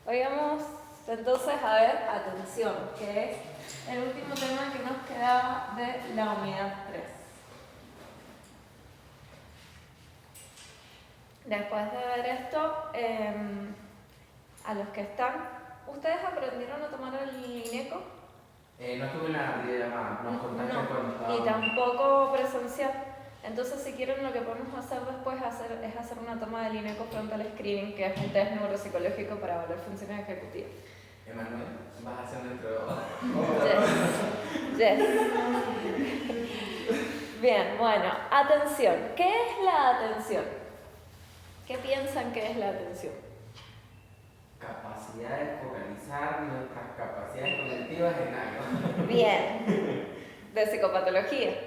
Hoy vamos entonces a ver atención, que es el último tema que nos quedaba de la unidad 3. Después de ver esto, a los que están, ¿ustedes aprendieron a tomar el INECO? No estuve en la videollamada, nos contaste cuando No, y tampoco presencial. Entonces, si quieren, lo que podemos hacer después es hacer una toma del INECO frontal screening, que es un test neuropsicológico para evaluar funciones ejecutivas. Emanuel, vas a hacer dentro Yes. Bien, bueno, atención. ¿Qué es la atención? ¿Qué piensan que es la atención? Capacidad de focalizar nuestras capacidades cognitivas en algo. Bien, de psicopatología.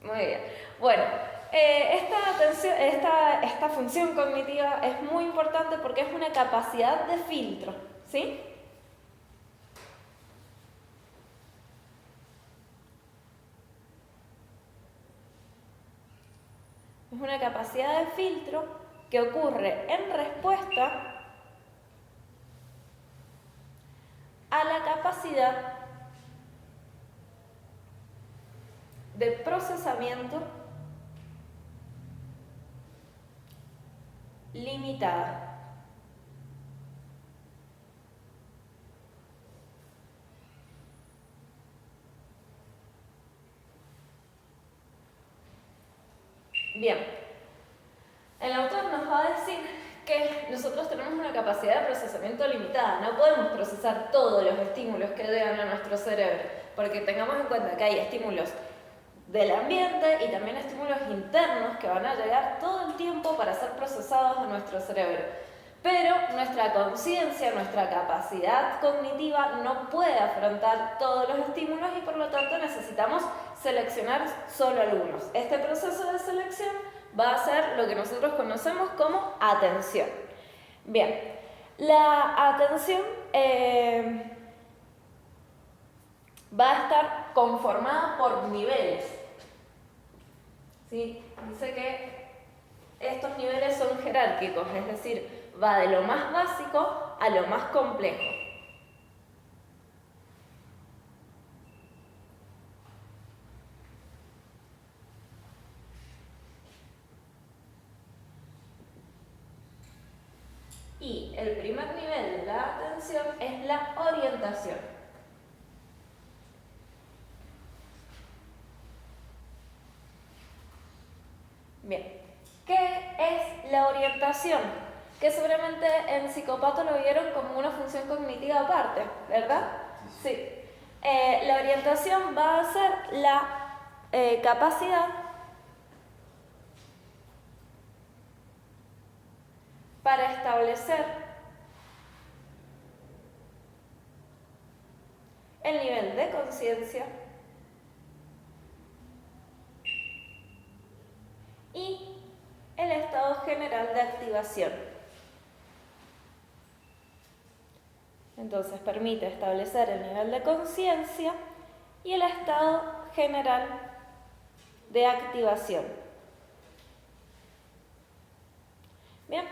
Muy bien. Bueno, esta función cognitiva es muy importante porque es una capacidad de filtro, ¿sí? Es una capacidad de filtro que ocurre en respuesta a la capacidad de procesamiento limitada. Bien, el autor nos va a decir que nosotros tenemos una capacidad de procesamiento limitada, no podemos procesar todos los estímulos que llegan a nuestro cerebro, porque tengamos en cuenta que hay estímulos del ambiente y también estímulos internos que van a llegar todo el tiempo para ser procesados en nuestro cerebro. Pero nuestra conciencia, nuestra capacidad cognitiva no puede afrontar todos los estímulos y por lo tanto necesitamos seleccionar solo algunos. Este proceso de selección va a ser lo que nosotros conocemos como atención. Bien, la atención va a estar conformada por niveles. ¿Sí? Dice que estos niveles son jerárquicos, es decir, va de lo más básico a lo más complejo. Y el primer nivel de la atención es la orientación. Bien, ¿qué es la orientación? Que seguramente en psicopato lo vieron como una función cognitiva aparte, ¿verdad? Sí. La orientación va a ser la capacidad para establecer el nivel de conciencia y el estado general de activación. Entonces permite establecer el nivel de conciencia y el estado general de activación. Bien,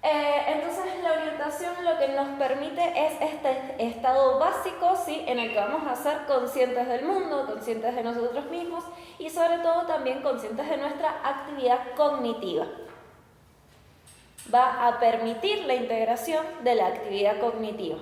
entonces la orientación lo que nos permite es este estado básico, ¿sí? En el que vamos a ser conscientes del mundo, conscientes de nosotros mismos y sobre todo también conscientes de nuestra actividad cognitiva. Va a permitir la integración de la actividad cognitiva.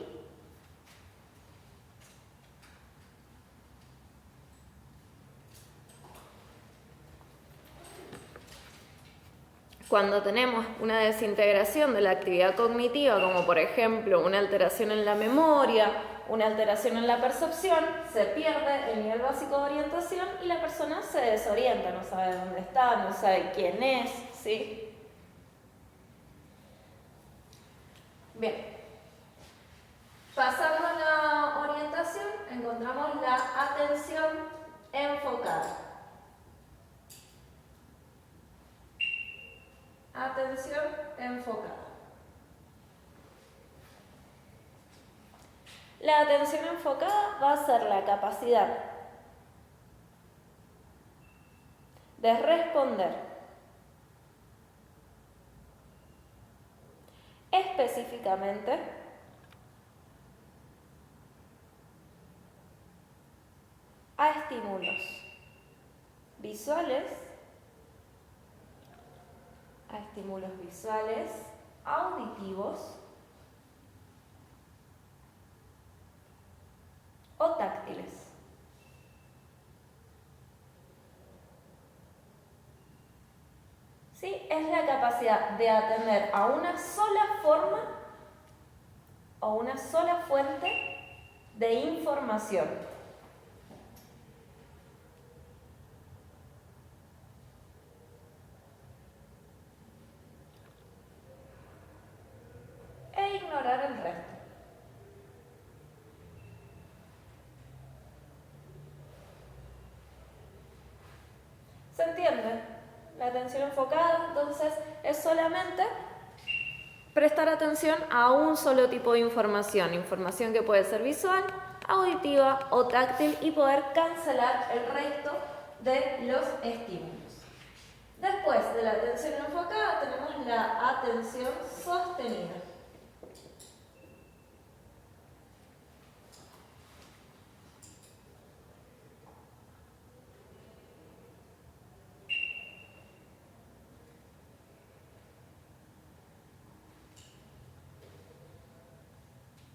Cuando tenemos una desintegración de la actividad cognitiva, como por ejemplo una alteración en la memoria, una alteración en la percepción, se pierde el nivel básico de orientación y la persona se desorienta, no sabe dónde está, no sabe quién es, ¿sí? Bien, pasando a la orientación, encontramos la atención enfocada. Atención enfocada. La atención enfocada va a ser la capacidad de responder específicamente a estímulos visuales, auditivos o táctiles. ¿Sí? Es la capacidad de atender a una sola forma o una sola fuente de información. E ignorar el resto. ¿Se entiende? La atención enfocada, entonces, es solamente prestar atención a un solo tipo de información. Información que puede ser visual, auditiva o táctil y poder cancelar el resto de los estímulos. Después de la atención enfocada tenemos la atención sostenida.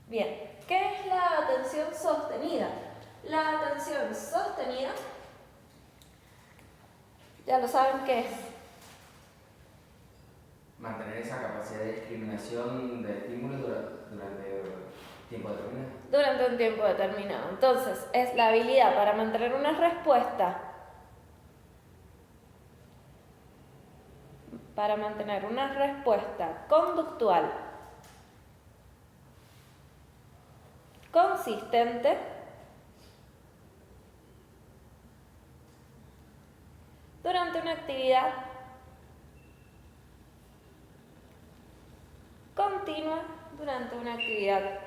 Bien, ¿qué es la atención sostenida? La atención sostenida, ya lo saben qué es. Mantener esa capacidad de discriminación de estímulos durante tiempo determinado. Durante un tiempo determinado. Entonces, es la habilidad para mantener una respuesta. Para mantener una respuesta conductual consistente durante una actividad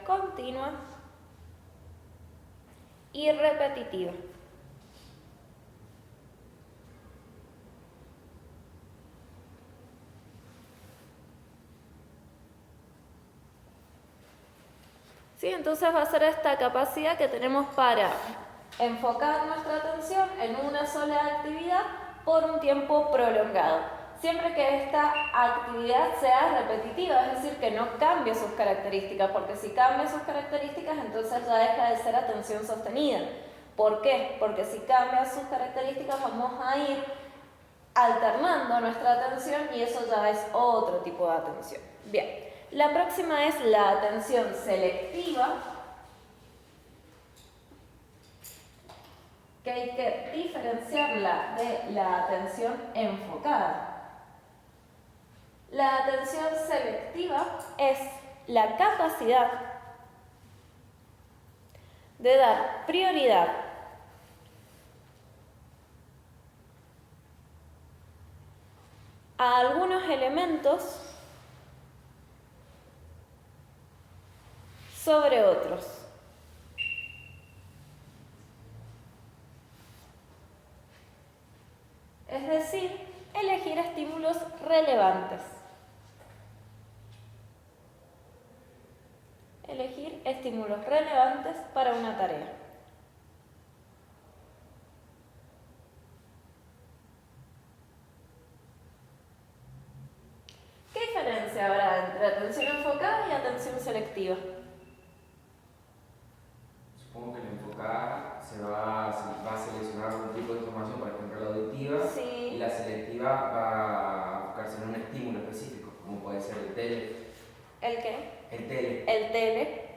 continua y repetitiva. ¿Sí? Entonces va a ser esta capacidad que tenemos para enfocar nuestra atención en una sola actividad por un tiempo prolongado. Siempre que esta actividad sea repetitiva, es decir, que no cambie sus características, porque si cambia sus características, entonces ya deja de ser atención sostenida. ¿Por qué? Porque si cambia sus características vamos a ir alternando nuestra atención y eso ya es otro tipo de atención. Bien. La próxima es la atención selectiva, que hay que diferenciarla de la atención enfocada. La atención selectiva es la capacidad de dar prioridad a algunos elementos sobre otros. Es decir, elegir estímulos relevantes. Elegir estímulos relevantes para una tarea. ¿Qué diferencia habrá entre atención enfocada y atención selectiva? Supongo que la enfocada se va a seleccionar algún tipo de información, por ejemplo la auditiva, Sí. y la selectiva va a enfocarse en un estímulo específico, como puede ser el tele. ¿El qué? El tele. El tele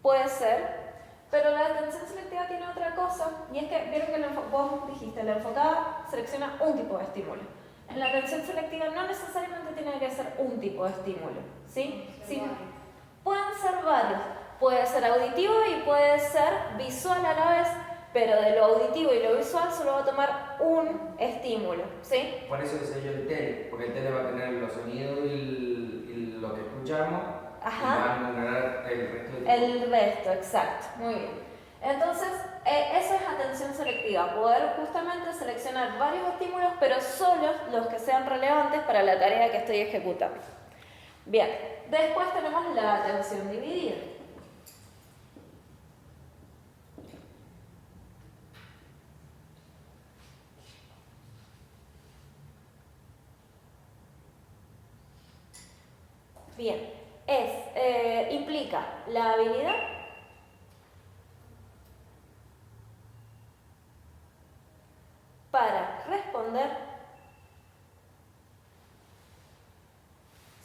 puede ser, pero la atención selectiva tiene otra cosa, y es que vieron que vos dijiste, la enfocada selecciona un tipo de estímulo. En la atención selectiva no necesariamente tiene que ser un tipo de estímulo, ¿sí? Sí. Pueden ser varios. Puede ser auditivo y puede ser visual a la vez, pero de lo auditivo y lo visual solo va a tomar un estímulo, ¿sí? Por eso decía yo el tele, porque el tele va a tener los sonidos y lo que escuchamos. Ajá. Y va a ignorar el resto de El resto, exacto, muy bien. Entonces, eso es atención selectiva, poder justamente seleccionar varios estímulos, pero solo los que sean relevantes para la tarea que estoy ejecutando. Bien, después tenemos la atención dividida. Bien, implica la habilidad para responder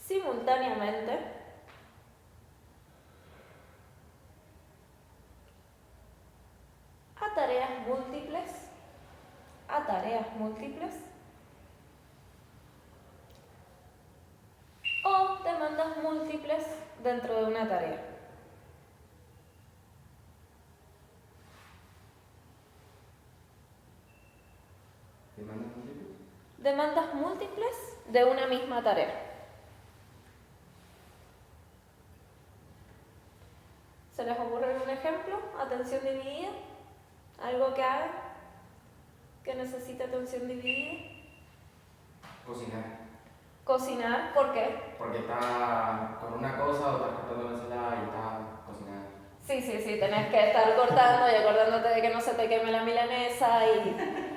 simultáneamente a tareas múltiples o demandas múltiples dentro de una tarea. ¿Demandas múltiples? Demandas múltiples de una misma tarea. ¿Se les ocurre algún ejemplo? Atención dividida. ¿Algo que haga que necesite atención dividida? Cocinar. Cocinar, ¿por qué? Porque está con una cosa o estás cortando la ensalada y estás cocinando. Sí, tenés que estar cortando y acordándote de que no se te queme la milanesa y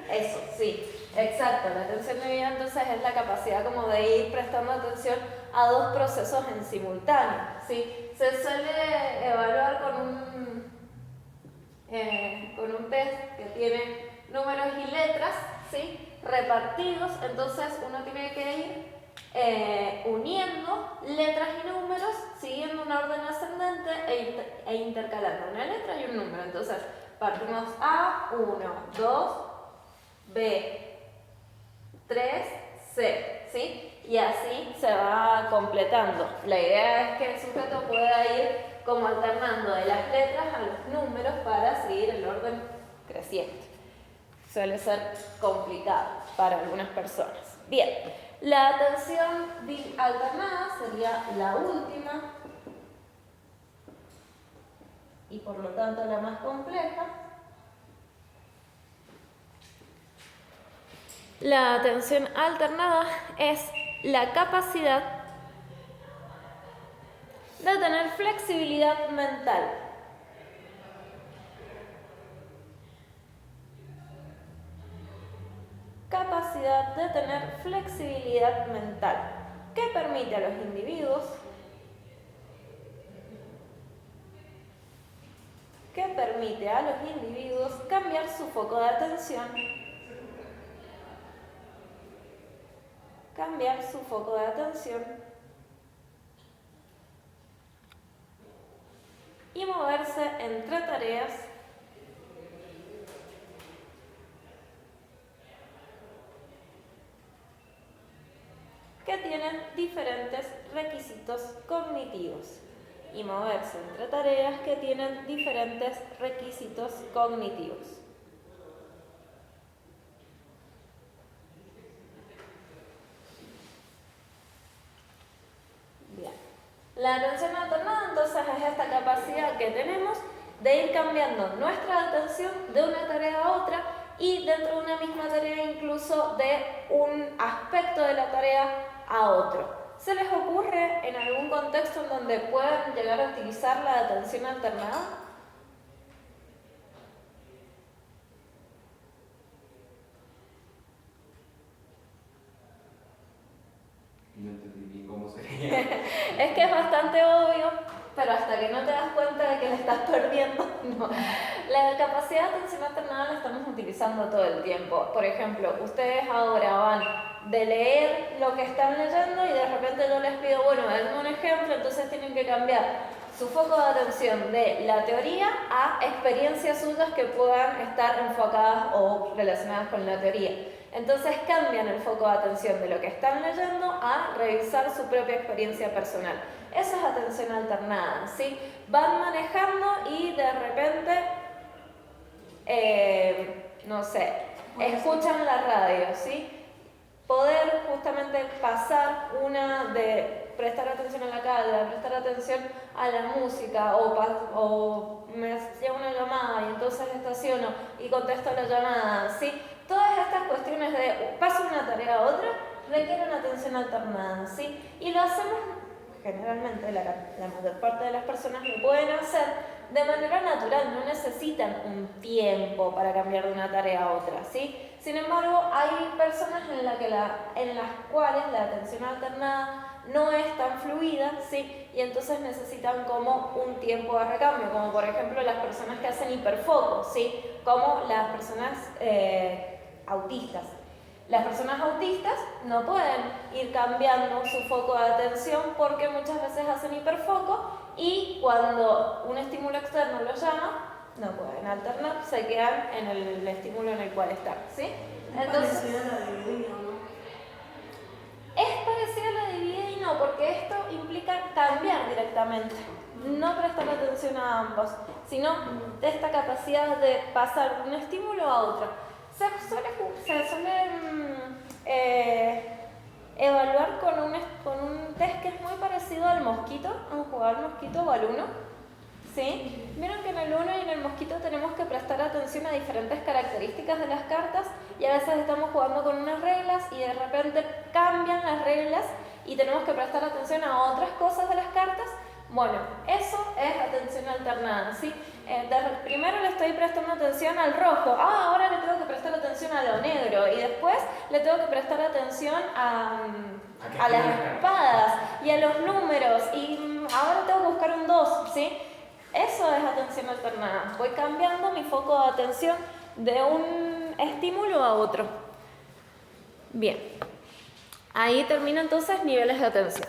eso, sí, exacto. La atención debida entonces es la capacidad como de ir prestando atención a dos procesos en simultáneo, ¿sí? Se suele evaluar con un test que tiene números y letras, ¿sí? Repartidos, entonces uno tiene que ir uniendo letras y números siguiendo un orden ascendente e intercalando una letra y un número. Entonces partimos A, 1, 2, B, 3, C, ¿sí? Y así se va completando. La idea es que el sujeto pueda ir como alternando de las letras a los números para seguir el orden creciente. Suele ser complicado para algunas personas. Bien, la atención alternada sería la última y por lo tanto la más compleja. La atención alternada es la capacidad de tener flexibilidad mental. Capacidad de tener flexibilidad mental que permite a los individuos cambiar su foco de atención y moverse entre tareas que tienen diferentes requisitos cognitivos. Bien. La atención alternada entonces es esta capacidad que tenemos de ir cambiando nuestra atención de una tarea a otra y dentro de una misma tarea incluso de un aspecto de la tarea a otro. ¿Se les ocurre en algún contexto en donde puedan llegar a utilizar la atención alternada? No entendí bien cómo sería. Es que es bastante obvio, pero hasta que no te das cuenta de que la estás perdiendo, no. La capacidad de atención alternada la estamos utilizando todo el tiempo. Por ejemplo, ustedes ahora van de leer lo que están leyendo y de repente yo les pido, bueno, denme un ejemplo, entonces tienen que cambiar su foco de atención de la teoría a experiencias suyas que puedan estar enfocadas o relacionadas con la teoría. Entonces cambian el foco de atención de lo que están leyendo a revisar su propia experiencia personal. Eso es atención alternada, ¿sí? Van manejando y de repente, no sé, escuchan la radio, ¿sí? Poder justamente pasar una de prestar atención a la calle, de prestar atención a la música o me llega una llamada y entonces estaciono y contesto la llamada, ¿sí? Todas estas cuestiones de paso de una tarea a otra requieren atención alternada, ¿sí? Y lo hacemos generalmente, la mayor parte de las personas lo pueden hacer de manera natural, no necesitan un tiempo para cambiar de una tarea a otra, ¿sí? Sin embargo, hay personas en las cuales la atención alternada no es tan fluida, ¿sí? Y entonces necesitan como un tiempo de recambio, como por ejemplo las personas que hacen hiperfoco, ¿sí? Como las personas autistas. Las personas autistas no pueden ir cambiando su foco de atención porque muchas veces hacen hiperfoco y cuando un estímulo externo los llama, no pueden alternar, se quedan en el estímulo en el cual están, ¿sí? Entonces, ¿Es parecida a la dividida o no? es parecida a la dividida y no, porque esto implica cambiar directamente, no prestar atención a ambos, sino esta capacidad de pasar de un estímulo a otro. Se suele evaluar con un test que es muy parecido al mosquito, a jugar mosquito o al uno. ¿Sí? Vieron que en el 1 y en el mosquito tenemos que prestar atención a diferentes características de las cartas y a veces estamos jugando con unas reglas y de repente cambian las reglas y tenemos que prestar atención a otras cosas de las cartas. Bueno, eso es atención alternada, ¿sí? Primero le estoy prestando atención al rojo, ahora le tengo que prestar atención a lo negro y después le tengo que prestar atención a las espadas y a los números y ahora tengo que buscar un 2, ¿sí? Eso es atención alternada. Voy cambiando mi foco de atención de un estímulo a otro. Bien. Ahí termino entonces niveles de atención.